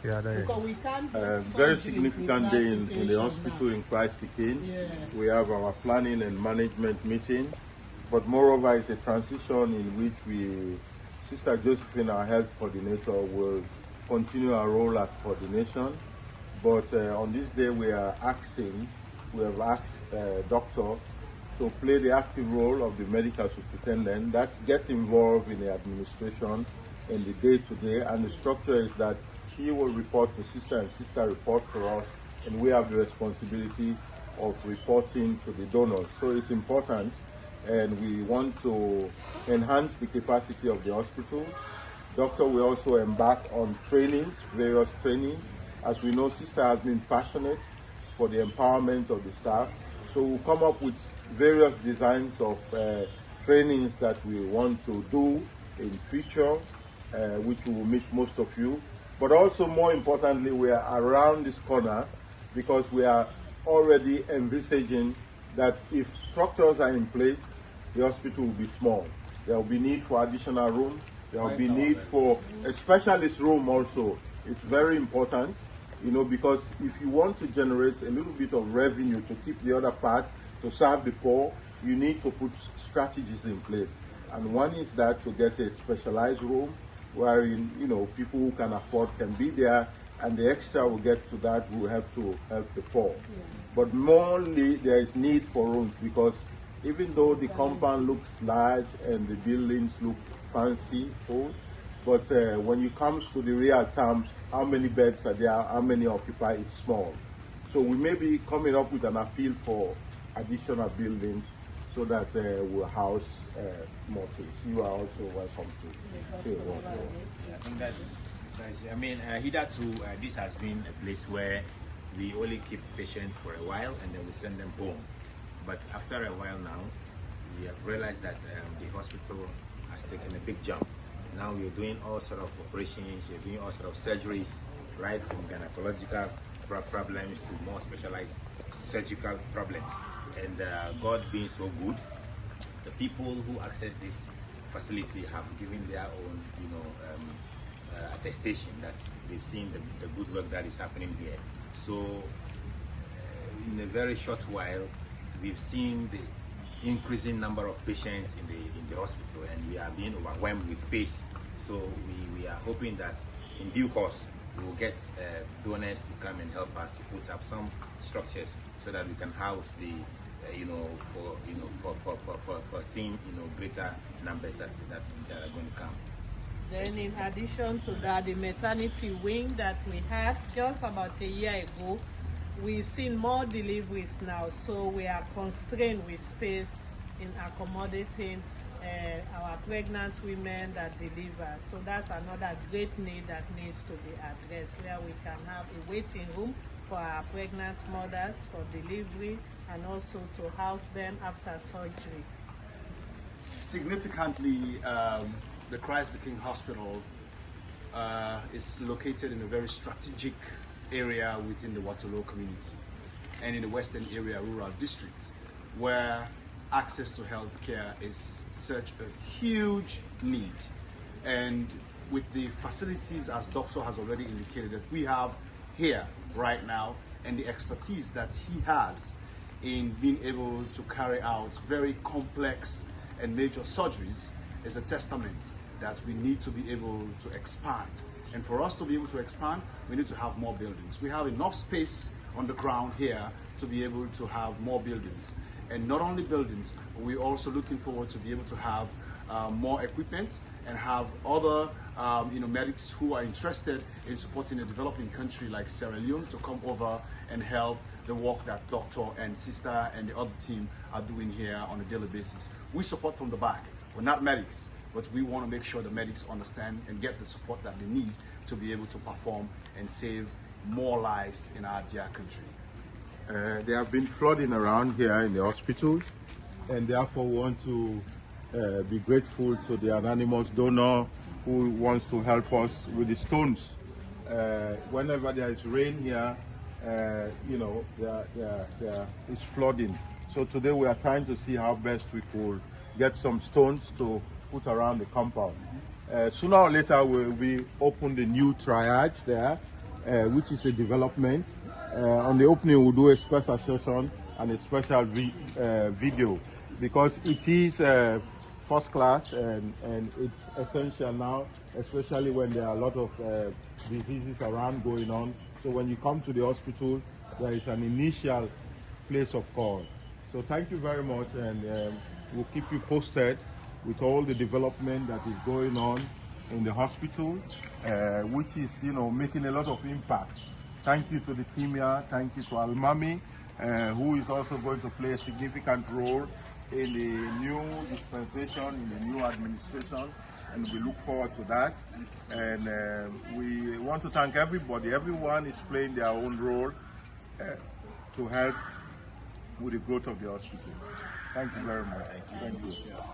Yeah, because we can't very significant day in the hospital in Christ the King. Yeah. We have our planning and management meeting, but moreover, it's a transition in which Sister Josephine, our health coordinator, will continue her role as coordination. But on this day, we have asked doctor to play the active role of the medical superintendent that gets involved in the administration in the day-to-day, and the structure is that he will report to sister and sister report to us, and we have the responsibility of reporting to the donors. So it's important, and we want to enhance the capacity of the hospital. Doctor will also embark on trainings, various trainings. As we know, sister has been passionate for the empowerment of the staff. So we'll come up with various designs of trainings that we want to do in future, which will meet most of you. But also, more importantly, we are around this corner because we are already envisaging that if structures are in place, the hospital will be small. There will be need for additional room. There will be need for a specialist room also. It's very important, you know, because if you want to generate a little bit of revenue to keep the other part, to serve the poor, you need to put strategies in place. And one is that to get a specialized room wherein, you know, people who can afford can be there, and the extra will get to that will help the poor. Yeah. But mainly there is need for rooms, because even though the compound looks large and the buildings look fancy, full, but when it comes to the real terms, how many beds are there, how many occupy, it's small. So we may be coming up with an appeal for additional buildings so that we'll house more things. You are also welcome to say what. I think that's I mean, hitherto, this has been a place where we only keep patients for a while and then we send them home. But after a while now, we have realized that the hospital has taken a big jump. Now we're doing all sort of operations, we're doing all sort of surgeries, right from gynecological problems to more specialized surgical problems. And God being so good, the people who access this facility have given their own, you know, attestation that they've seen the good work that is happening here. So in a very short while, we've seen the increasing number of patients in the hospital, and we are being overwhelmed with space. So we are hoping that in due course we will get donors to come and help us to put up some structures so that we can house the for seeing, you know, greater numbers that are going to come. Then in addition to that, the maternity wing that we had just about a year ago, we've seen more deliveries now, so we are constrained with space in accommodating our pregnant women that deliver. So that's another great need that needs to be addressed, where we can have a waiting room for our pregnant mothers for delivery and also to house them after surgery. Significantly, the Christ the King Hospital is located in a very strategic area within the Waterloo community and in the Western Area Rural District, where access to health care is such a huge need. And with the facilities, as Doctor has already indicated, that we have here right now, and the expertise that he has in being able to carry out very complex and major surgeries, is a testament that we need to be able to expand. And for us to be able to expand, we need to have more buildings. We have enough space on the ground here to be able to have more buildings. And not only buildings, we're also looking forward to be able to have more equipment and have other medics who are interested in supporting a developing country like Sierra Leone to come over and help the work that Doctor and Sister and the other team are doing here on a daily basis. We support from the back. We're not medics, but we want to make sure the medics understand and get the support that they need to be able to perform and save more lives in our dear country. There have been flooding around here in the hospital, and therefore we want to be grateful to the anonymous donor who wants to help us with the stones. Whenever there is rain here, it's flooding. So today we are trying to see how best we could get some stones to put around the compound. Sooner or later we'll be open the new triage there, which is a development. On the opening, we'll do a special session and a special video, because it is first class and it's essential now, especially when there are a lot of diseases around going on. So when you come to the hospital, there is an initial place of call. So thank you very much, and we'll keep you posted with all the development that is going on in the hospital, which is, making a lot of impact. Thank you to the team here. Thank you to Almami, who is also going to play a significant role in the new dispensation, in the new administration, and we look forward to that. And we want to thank everybody. Everyone is playing their own role to help with the growth of the hospital. Thank you very much. Thank you.